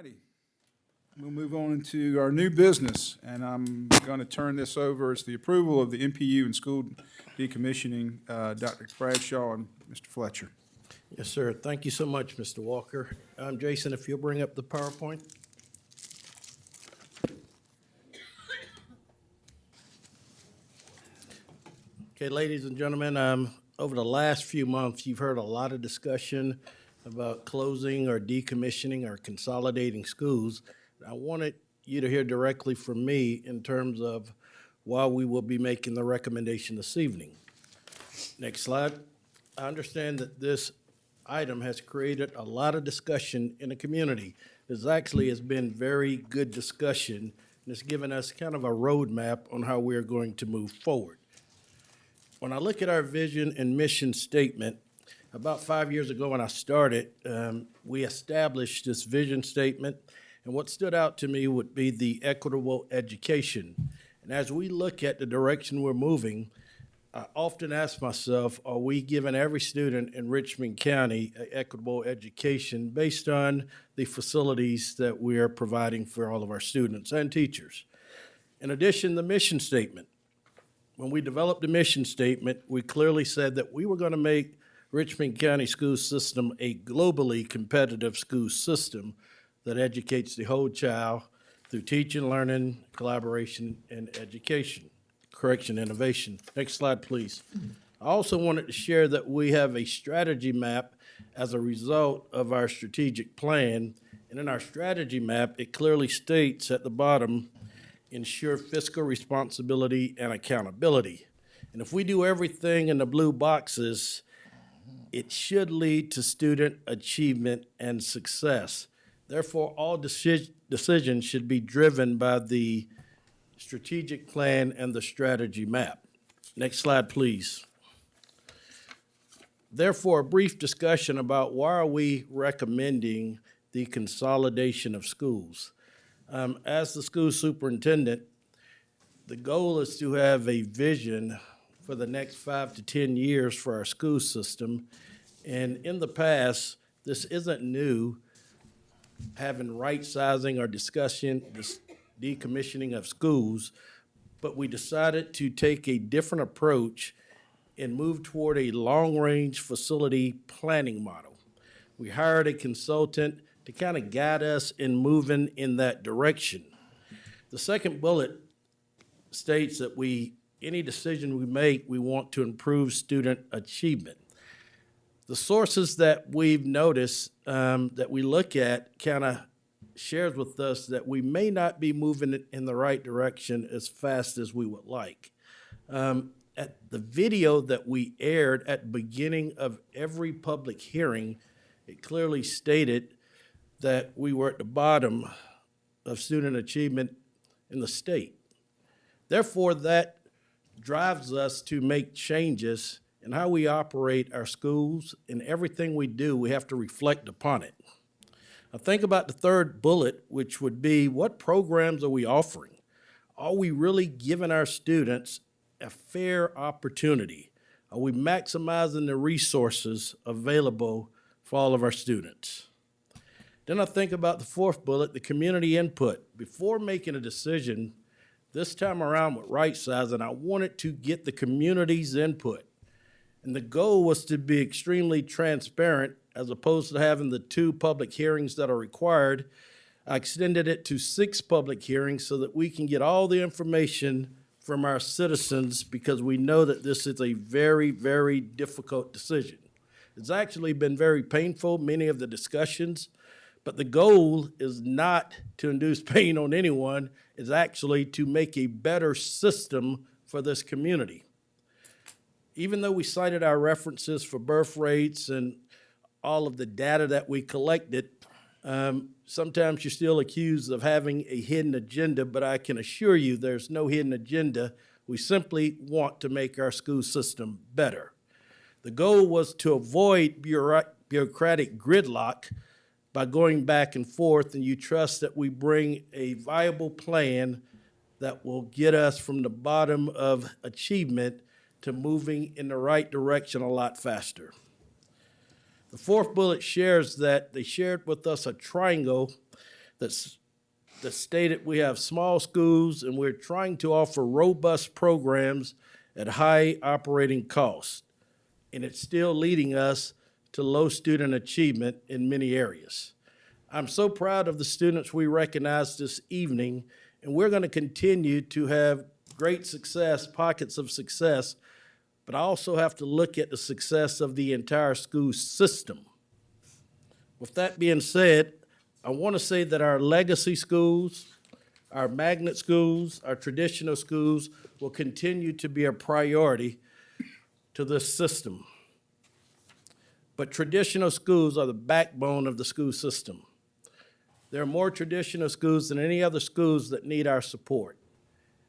righty. We'll move on into our new business, and I'm going to turn this over as the approval of the MPU and school decommissioning, Dr. Bradshaw and Mr. Fletcher. Yes, sir. Thank you so much, Mr. Walker. Jason, if you'll bring up the PowerPoint. Okay, ladies and gentlemen, over the last few months, you've heard a lot of discussion about closing or decommissioning or consolidating schools. I wanted you to hear directly from me in terms of why we will be making the recommendation this evening. Next slide. I understand that this item has created a lot of discussion in the community. This actually has been very good discussion, and it's given us kind of a roadmap on how we're going to move forward. When I look at our vision and mission statement, about 5 years ago when I started, we established this vision statement, and what stood out to me would be the equitable education. And as we look at the direction we're moving, I often ask myself, are we giving every student in Richmond County an equitable education based on the facilities that we are providing for all of our students and teachers? In addition, the mission statement. When we developed the mission statement, we clearly said that we were going to make Richmond County school system a globally competitive school system that educates the whole child through teaching, learning, collaboration, and innovation. Next slide, please. I also wanted to share that we have a strategy map as a result of our strategic plan. And in our strategy map, it clearly states at the bottom, ensure fiscal responsibility and accountability. And if we do everything in the blue boxes, it should lead to student achievement and success. Therefore, all decisions should be driven by the strategic plan and the strategy map. Next slide, please. Therefore, a brief discussion about why are we recommending the consolidation of schools. As the school superintendent, the goal is to have a vision for the next 5 to 10 years for our school system. And in the past, this isn't new, having right sizing or discussion, this decommissioning of schools, but we decided to take a different approach and move toward a long-range facility planning model. We hired a consultant to kind of guide us in moving in that direction. The second bullet states that any decision we make, we want to improve student achievement. The sources that we've noticed that we look at kind of shares with us that we may not be moving in the right direction as fast as we would like. At the video that we aired at the beginning of every public hearing, it clearly stated that we were at the bottom of student achievement in the state. Therefore, that drives us to make changes in how we operate our schools. In everything we do, we have to reflect upon it. Now think about the third bullet, which would be what programs are we offering? Are we really giving our students a fair opportunity? Are we maximizing the resources available for all of our students? Then I think about the fourth bullet, the community input. Before making a decision, this time around with right sizing, I wanted to get the community's input. And the goal was to be extremely transparent as opposed to having the 2 public hearings that are required. I extended it to 6 public hearings so that we can get all the information from our citizens because we know that this is a very, very difficult decision. It's actually been very painful, many of the discussions, but the goal is not to induce pain on anyone. It's actually to make a better system for this community. Even though we cited our references for birth rates and all of the data that we collected, sometimes you're still accused of having a hidden agenda, but I can assure you there's no hidden agenda. We simply want to make our school system better. The goal was to avoid bureaucratic gridlock by going back and forth, and you trust that we bring a viable plan that will get us from the bottom of achievement to moving in the right direction a lot faster. The fourth bullet shares that they shared with us a triangle that stated we have small schools and we're trying to offer robust programs at high operating costs. And it's still leading us to low student achievement in many areas. I'm so proud of the students we recognized this evening, and we're going to continue to have great success, pockets of success, but I also have to look at the success of the entire school system. With that being said, I want to say that our legacy schools, our magnet schools, our traditional schools will continue to be a priority to this system. But traditional schools are the backbone of the school system. There are more traditional schools than any other schools that need our support.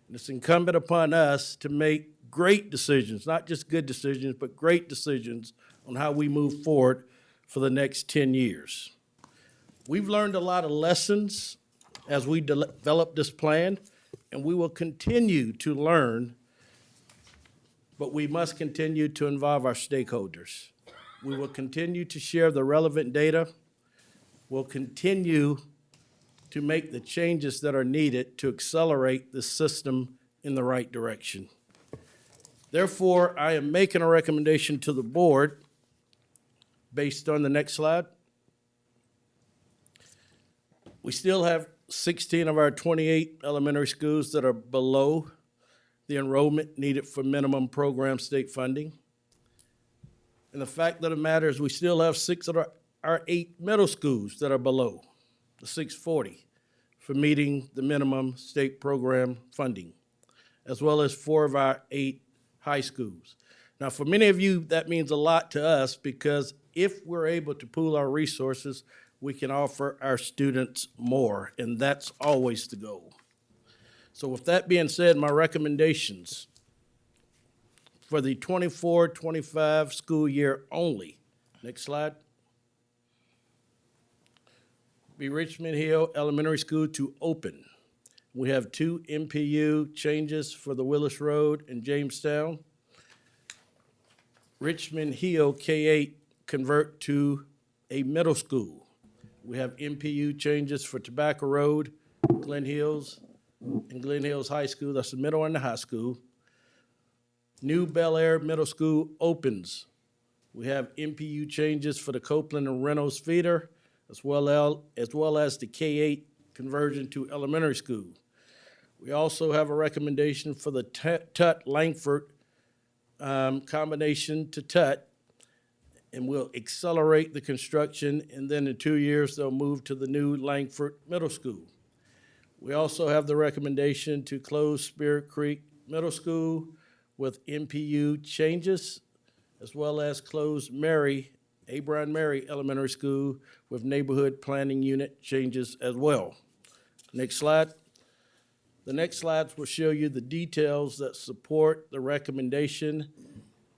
And it's incumbent upon us to make great decisions, not just good decisions, but great decisions on how we move forward for the next 10 years. We've learned a lot of lessons as we develop this plan, and we will continue to learn, but we must continue to involve our stakeholders. We will continue to share the relevant data. We'll continue to make the changes that are needed to accelerate the system in the right direction. Therefore, I am making a recommendation to the board based on the next slide. We still have 16 of our 28 elementary schools that are below the enrollment needed for minimum program state funding. And the fact of the matter is we still have 6 of our 8 middle schools that are below the 640 for meeting the minimum state program funding, as well as 4 of our 8 high schools. Now, for many of you, that means a lot to us because if we're able to pool our resources, we can offer our students more, and that's always the goal. So with that being said, my recommendations for the 24-25 school year only. Next slide. Be Richmond Hill Elementary School to open. We have 2 MPU changes for the Willis Road and Jamestown. Richmond Hill K-8 convert to a middle school. We have MPU changes for Tobacco Road, Glen Hills, and Glen Hills High School. That's the middle and the high school. New Bel Air Middle School opens. We have MPU changes for the Copeland and Reynolds feeder, as well as the K-8 conversion to elementary school. We also have a recommendation for the Tut-Langford combination to Tut, and we'll accelerate the construction, and then in 2 years, they'll move to the new Langford Middle School. We also have the recommendation to close Spirit Creek Middle School with MPU changes, as well as close Abraham Mary Elementary School with neighborhood planning unit changes as well. Next slide. The next slides will show you the details that support the recommendation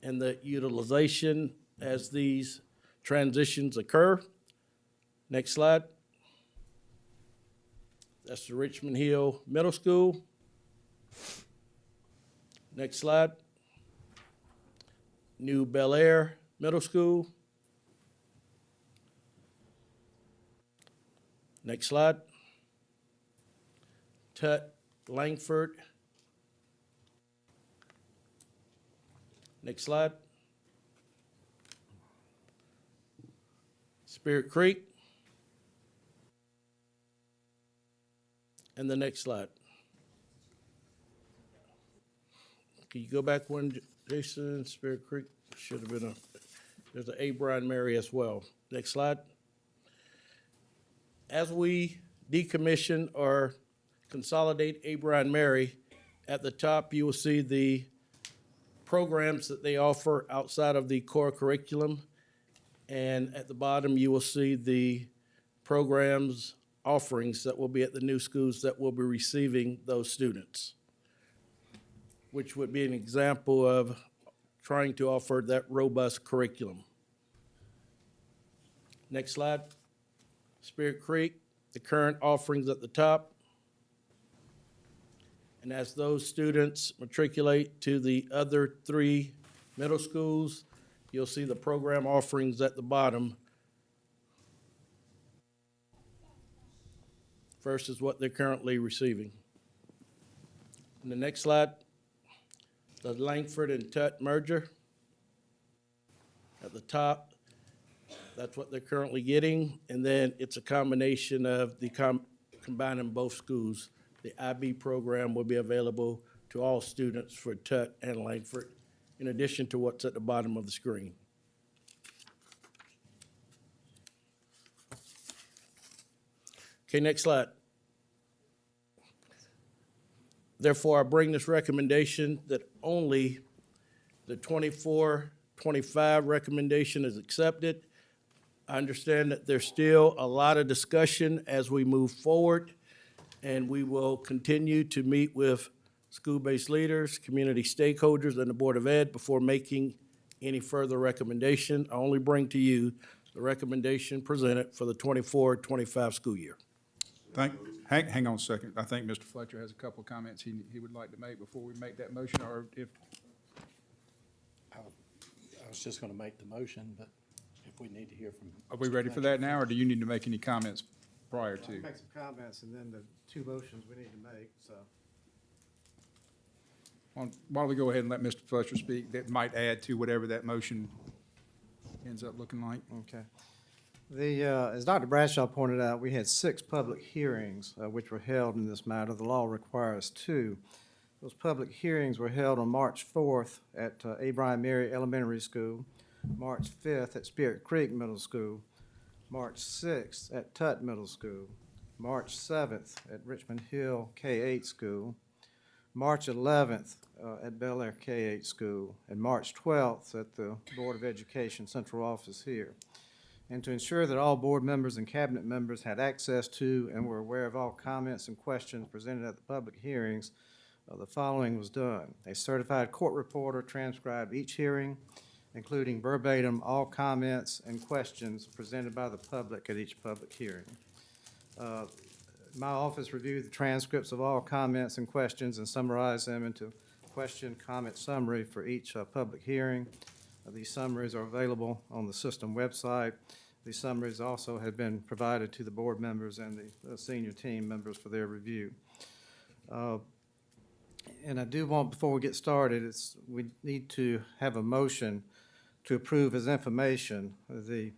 and the utilization as these transitions occur. Next slide. That's the Richmond Hill Middle School. Next slide. New Bel Air Middle School. Next slide. Tut Langford. Next slide. Spirit Creek. And the next slide. Can you go back one, Jason? Spirit Creek should have been there's an Abraham Mary as well. Next slide. As we decommission or consolidate Abraham Mary, at the top you will see the programs that they offer outside of the core curriculum. And at the bottom, you will see the programs offerings that will be at the new schools that will be receiving those students, which would be an example of trying to offer that robust curriculum. Next slide. Spirit Creek, the current offerings at the top. And as those students matriculate to the other 3 middle schools, you'll see the program offerings at the bottom. versus what they're currently receiving. And the next slide, the Langford and Tut merger. At the top, that's what they're currently getting, and then it's a combination of the combining both schools. The IB program will be available to all students for Tut and Langford, in addition to what's at the bottom of the screen. Okay, next slide. Therefore, I bring this recommendation that only the 24-25 recommendation is accepted. I understand that there's still a lot of discussion as we move forward, and we will continue to meet with school-based leaders, community stakeholders, and the Board of Ed before making any further recommendation. I only bring to you the recommendation presented for the 24-25 school year. Hang on a second. I think Mr. Fletcher has a couple of comments he would like to make before we make that motion, or if, I was just gonna make the motion, but if we need to hear from. are we ready for that now, or do you need to make any comments prior I'll to? make some comments and then the two motions we need to make, so. Why don't we go ahead and let Mr. Fletcher speak? That might add to whatever that motion ends up looking like. Okay. As Dr. Bradshaw pointed out, we had 6 public hearings which were held in this matter. The law requires 2. Those public hearings were held on March 4th at Abraham Mary Elementary School, March 5th at Spirit Creek Middle School, March 6th at Tut Middle School, March 7th at Richmond Hill K-8 School, March 11th at Bel Air K-8 School, and March 12th at the Board of Education Central Office here. And to ensure that all board members and cabinet members had access to and were aware of all comments and questions presented at the public hearings, the following was done. A certified court reporter transcribed each hearing, including verbatim all comments and questions presented by the public at each public hearing. My office reviewed the transcripts of all comments and questions and summarized them into question, comment summary for each public hearing. These summaries are available on the system website. These summaries also have been provided to the board members and the senior team members for their review. And I do want, before we get started, we need to have a motion to approve as information the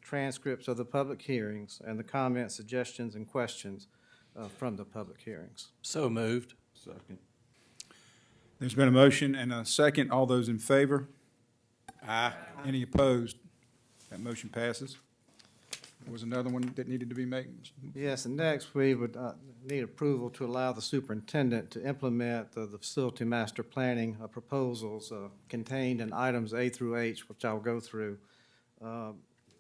transcripts of the public hearings and the comments, suggestions, and questions from the public hearings. So moved. Second. There's been a motion and a second. All those in favor? Aye. Any opposed? That motion passes. There was another one that needed to be made. Yes, and next, we would need approval to allow the superintendent to implement the facility master planning proposals contained in items A through H, which I'll go through,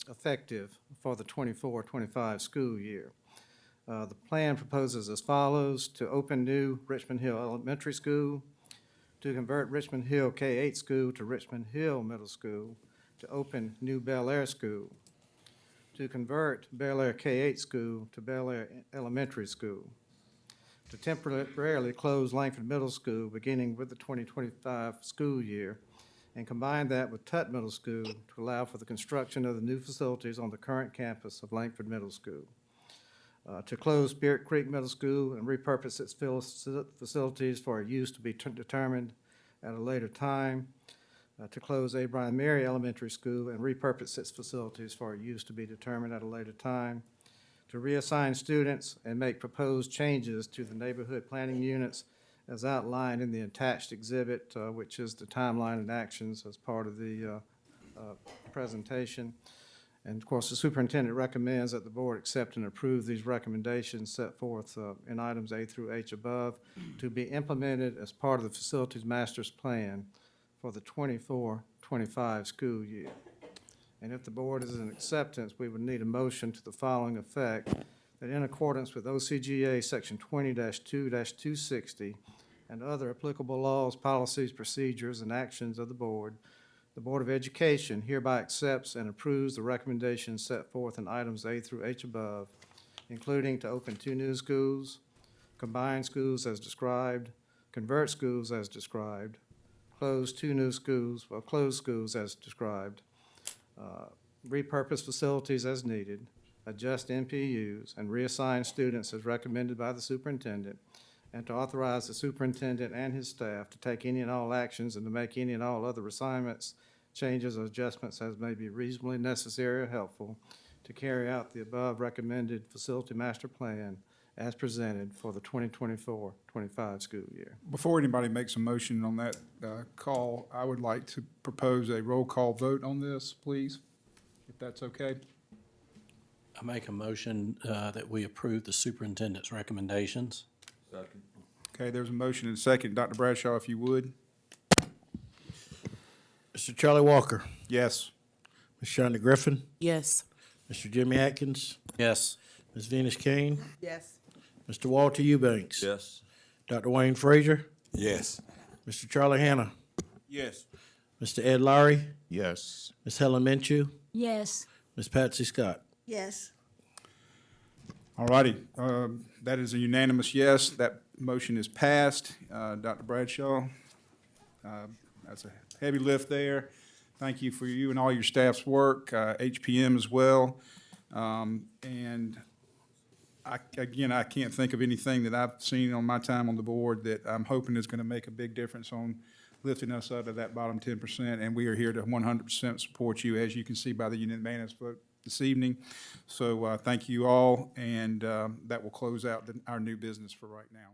effective for the 24-25 school year. The plan proposes as follows: to open new Richmond Hill Elementary School, to convert Richmond Hill K-8 School to Richmond Hill Middle School, to open new Bel Air School, to convert Bel Air K-8 School to Bel Air Elementary School, to temporarily close Langford Middle School beginning with the 2025 school year, and combine that with Tut Middle School to allow for the construction of the new facilities on the current campus of Langford Middle School, to close Spirit Creek Middle School and repurpose its facilities for a use to be determined at a later time, to close Abraham Mary Elementary School and repurpose its facilities for a use to be determined at a later time, to reassign students and make proposed changes to the neighborhood planning units as outlined in the attached exhibit, which is the timeline and actions as part of the presentation. And of course, the superintendent recommends that the board accept and approve these recommendations set forth in items A through H above to be implemented as part of the facilities master's plan for the 24-25 school year. And if the board is in acceptance, we would need a motion to the following effect: that in accordance with OCGA Section 20-2-260 and other applicable laws, policies, procedures, and actions of the Board of Education hereby accepts and approves the recommendations set forth in items A through H above, including to open 2 new schools, combine schools as described, convert schools as described, close 2 new schools, close schools as described, repurpose facilities as needed, adjust NPUs, and reassign students as recommended by the superintendent, and to authorize the superintendent and his staff to take any and all actions and to make any and all other assignments, changes, or adjustments as may be reasonably necessary or helpful to carry out the above recommended facility master plan as presented for the 2024-25 school year. Before anybody makes a motion on that call, I would like to propose a roll call vote on this, please, if that's okay. I make a motion that we approve the superintendent's recommendations. Okay, there's a motion and a second. Dr. Bradshaw, if you would. Mr. Charlie Walker, Yes. Ms. Shonda Griffin, Yes. Mr. Jimmy Atkins, Yes. Ms. Venus Kane, Yes. Mr. Walter Eubanks. Yes. Dr. Wayne Frazier, Yes. Mr. Charlie Hannah, Yes. Mr. Ed Lowry, Yes. Ms. Helen Minshew, Yes. Ms. Patsy Scott. Yes. All righty, that is a unanimous yes. That motion is passed. Dr. Bradshaw, that's a heavy lift there. Thank you for you and all your staff's work, HPM as well. And I can't think of anything that I've seen on my time on the board that I'm hoping is going to make a big difference on lifting us out of that bottom 10%. And we are here to 100% support you, as you can see by the unanimous vote this evening. So thank you all, and that will close out our new business for right now.